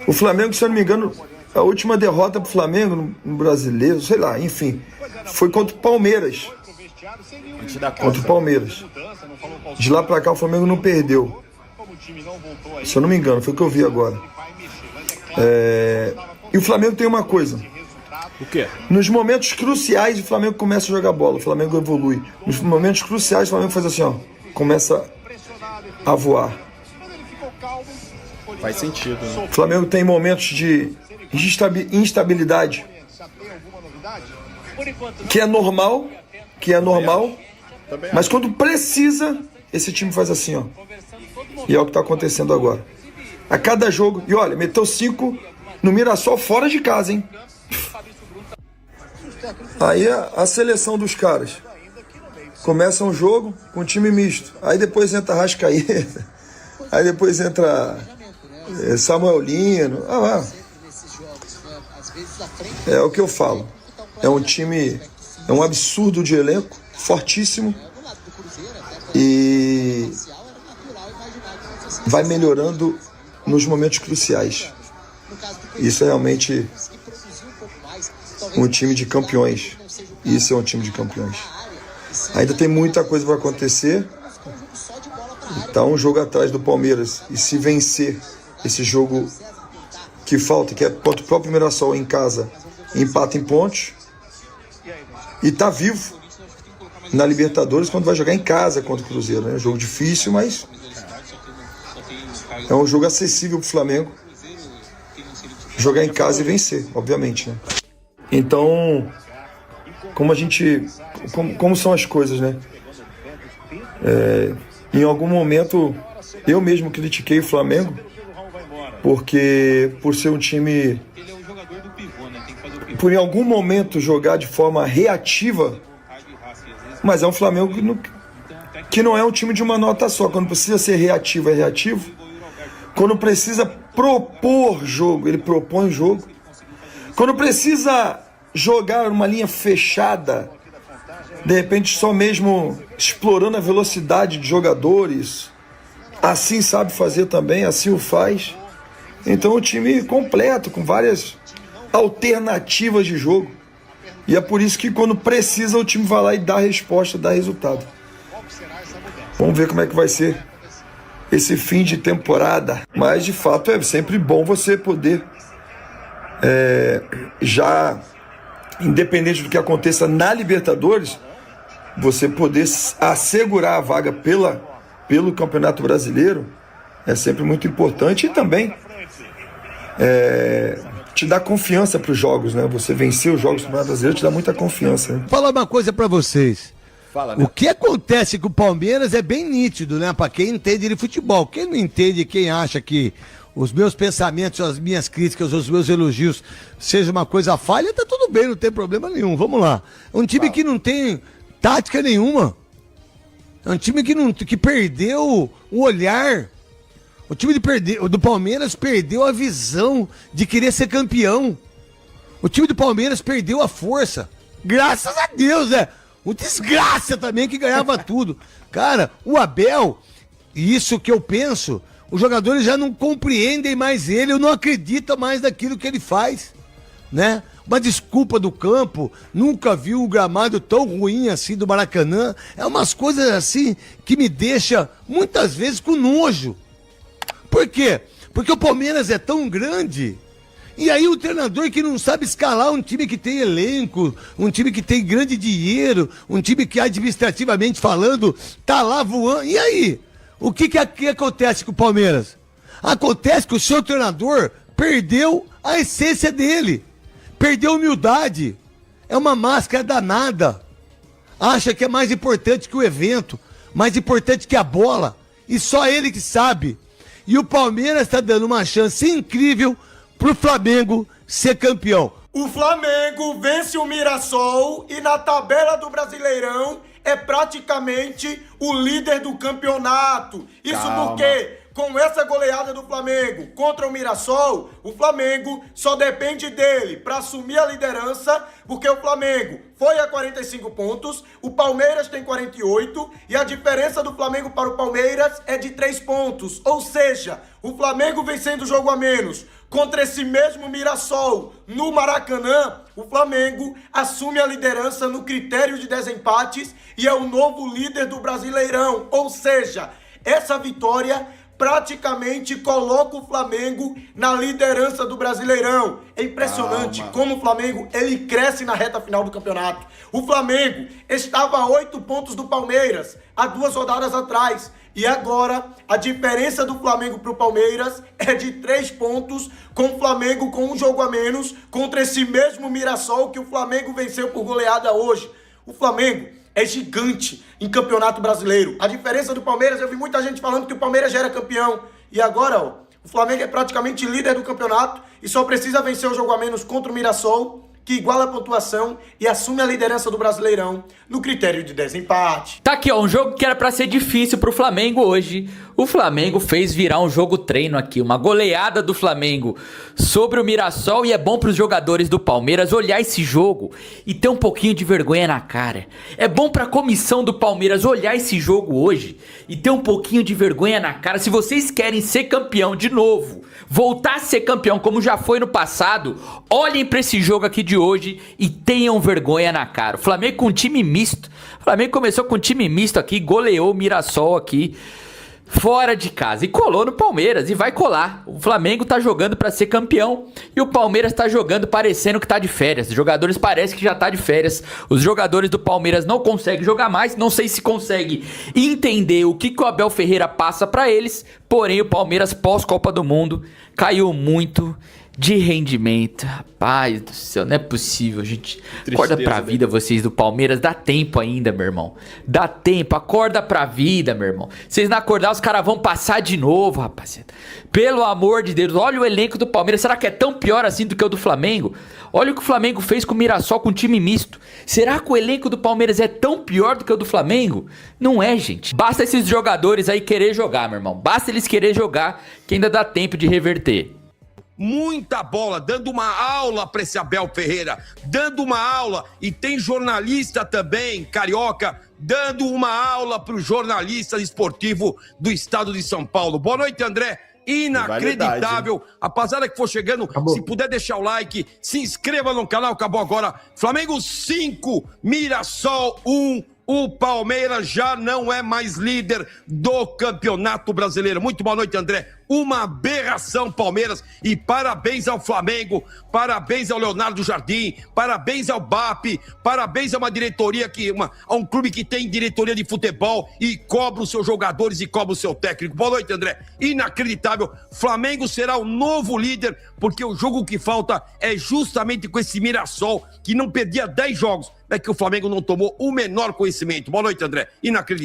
O Flamengo, se eu não me engano, a última derrota pro Flamengo no Brasileiro, sei lá, enfim, foi contra o Palmeiras. Contra o Palmeiras. De lá pra cá o Flamengo não perdeu. Se eu não me engano, foi o que eu vi agora. E o Flamengo tem uma coisa. O quê? Nos momentos cruciais o Flamengo começa a jogar bola, o Flamengo evolui. Nos momentos cruciais o Flamengo faz assim, ó, começa a voar. Faz sentido, né? O Flamengo tem momentos de instabilidade, que é normal, mas quando precisa, esse time faz assim, ó. E é o que está acontecendo agora. A cada jogo, e olha, meteu 5 no Mirassol fora de casa, hein? Aí a seleção dos caras começa um jogo com um time misto. Aí depois entra Arrascaeta. Aí depois entra Samuel Lino. É o que eu falo. É um time, é um absurdo de elenco, fortíssimo. E vai melhorando nos momentos cruciais. Isso é realmente um time de campeões. Isso é um time de campeões. Ainda tem muita coisa para acontecer. Está um jogo atrás do Palmeiras. E se vencer esse jogo que falta, que é contra o próprio Mirassol em casa, empata em pontos. E está vivo na Libertadores quando vai jogar em casa contra o Cruzeiro. É um jogo difícil, mas é um jogo acessível para o Flamengo. Jogar em casa e vencer, obviamente, né? Então, como são as coisas, né? Em algum momento, eu mesmo critiquei o Flamengo, porque por ser um time, por em algum momento jogar de forma reativa, mas é um Flamengo que não é um time de uma nota só. Quando precisa ser reativo, é reativo. Quando precisa propor jogo, ele propõe jogo. Quando precisa jogar uma linha fechada, de repente só mesmo explorando a velocidade de jogadores, assim sabe fazer também, assim o faz. Então o time completo, com várias alternativas de jogo. E é por isso que quando precisa o time vai lá e dá a resposta, dá resultado. Vamos ver como é que vai ser esse fim de temporada. Mas de fato é sempre bom você poder já, independente do que aconteça na Libertadores, você poder assegurar a vaga pelo Campeonato Brasileiro é sempre muito importante. E também te dá confiança para os jogos, né? Você vencer os jogos do Campeonato Brasileiro te dá muita confiança, né? Vou falar uma coisa para vocês. Fala, o que acontece com o Palmeiras é bem nítido, né? Para quem entende de futebol. Quem não entende, quem acha que os meus pensamentos, as minhas críticas, os meus elogios seja uma coisa falha, tá tudo bem, não tem problema nenhum. Vamos lá. É um time que não tem tática nenhuma. É um time que perdeu o olhar. O time do Palmeiras perdeu a visão de querer ser campeão. O time do Palmeiras perdeu a força. Graças a Deus, né? O desgraça também que ganhava tudo. Cara, o Abel, isso que eu penso, os jogadores já não compreendem mais ele, eu não acredito mais naquilo que ele faz, né? Uma desculpa do campo, nunca vi um gramado tão ruim assim do Maracanã. É umas coisas assim que me deixa muitas vezes com nojo. Por quê? Porque o Palmeiras é tão grande. E aí o treinador que não sabe escalar um time que tem elenco, um time que tem grande dinheiro, um time que administrativamente falando tá lá voando. E aí? O que acontece com o Palmeiras? Acontece que o seu treinador perdeu a essência dele. Perdeu a humildade. É uma máscara danada. Acha que é mais importante que o evento, mais importante que a bola. E só ele que sabe. E o Palmeiras está dando uma chance incrível pro Flamengo ser campeão. O Flamengo vence o Mirassol e na tabela do Brasileirão é praticamente o líder do campeonato. Isso por quê? com essa goleada do Flamengo contra o Mirassol, o Flamengo só depende dele para assumir a liderança, porque o Flamengo foi a 45 pontos, o Palmeiras tem 48 e a diferença do Flamengo para o Palmeiras é de 3 pontos. Ou seja, o Flamengo vencendo o jogo a menos contra esse mesmo Mirassol no Maracanã, o Flamengo assume a liderança no critério de desempates e é o novo líder do Brasileirão. Ou seja, essa vitória praticamente coloca o Flamengo na liderança do Brasileirão. É impressionante como o Flamengo ele cresce na reta final do campeonato. O Flamengo estava a 8 pontos do Palmeiras há 2 rodadas atrás. E agora a diferença do Flamengo para o Palmeiras é de 3 pontos, com o Flamengo com um jogo a menos contra esse mesmo Mirassol que o Flamengo venceu por goleada hoje. O Flamengo é gigante em campeonato brasileiro. A diferença do Palmeiras, eu vi muita gente falando que o Palmeiras já era campeão. E agora, ó, o Flamengo é praticamente líder do campeonato e só precisa vencer o jogo a menos contra o Mirassol, que iguala a pontuação e assume a liderança do Brasileirão no critério de desempate. Tá aqui, ó, um jogo que era pra ser difícil pro Flamengo hoje. O Flamengo fez virar um jogo treino aqui, uma goleada do Flamengo sobre o Mirassol, e é bom pros jogadores do Palmeiras olhar esse jogo e ter um pouquinho de vergonha na cara. É bom pra comissão do Palmeiras olhar esse jogo hoje e ter um pouquinho de vergonha na cara. Se vocês querem ser campeão de novo, voltar a ser campeão como já foi no passado, olhem pra esse jogo aqui de hoje e tenham vergonha na cara. O Flamengo com time misto. O Flamengo começou com time misto aqui, goleou o Mirassol aqui fora de casa e colou no Palmeiras e vai colar. O Flamengo tá jogando pra ser campeão e o Palmeiras tá jogando parecendo que tá de férias. Os jogadores parecem que já tá de férias. Os jogadores do Palmeiras não conseguem jogar mais. Não sei se consegue entender o que o Abel Ferreira passa pra eles. Porém, o Palmeiras pós-Copa do Mundo caiu muito de rendimento. Rapaz do céu, não é possível, gente. Acorda pra vida, vocês do Palmeiras. Dá tempo ainda, meu irmão. Dá tempo, acorda pra vida, meu irmão. Vocês não acordar, os caras vão passar de novo, rapaziada. Pelo amor de Deus, olha o elenco do Palmeiras. Será que é tão pior assim do que o do Flamengo? Olha o que o Flamengo fez com o Mirassol, com time misto. Será que o elenco do Palmeiras é tão pior do que o do Flamengo? Não é, gente. Basta esses jogadores aí querer jogar, meu irmão. Basta eles querer jogar, que ainda dá tempo de reverter. Muita bola, dando uma aula para esse Abel Ferreira, dando uma aula, e tem jornalista também, carioca, dando uma aula para o jornalista esportivo do estado de São Paulo. Boa noite, André. Inacreditável. Rapaziada que for chegando, se puder deixar o like, se inscreva no canal. Acabou agora. Flamengo 5, Mirassol 1. O Palmeiras já não é mais líder do Campeonato Brasileiro. Muito boa noite, André. Uma aberração, Palmeiras. E parabéns ao Flamengo, parabéns ao Leonardo Jardim, parabéns ao BAP, parabéns a uma diretoria, a um clube que tem diretoria de futebol e cobra os seus jogadores e cobra o seu técnico. Boa noite, André. Inacreditável. Flamengo será o novo líder, porque o jogo que falta é justamente com esse Mirassol, que não perdia 10 jogos. É que o Flamengo não tomou o menor conhecimento. Boa noite, André. Inacreditável.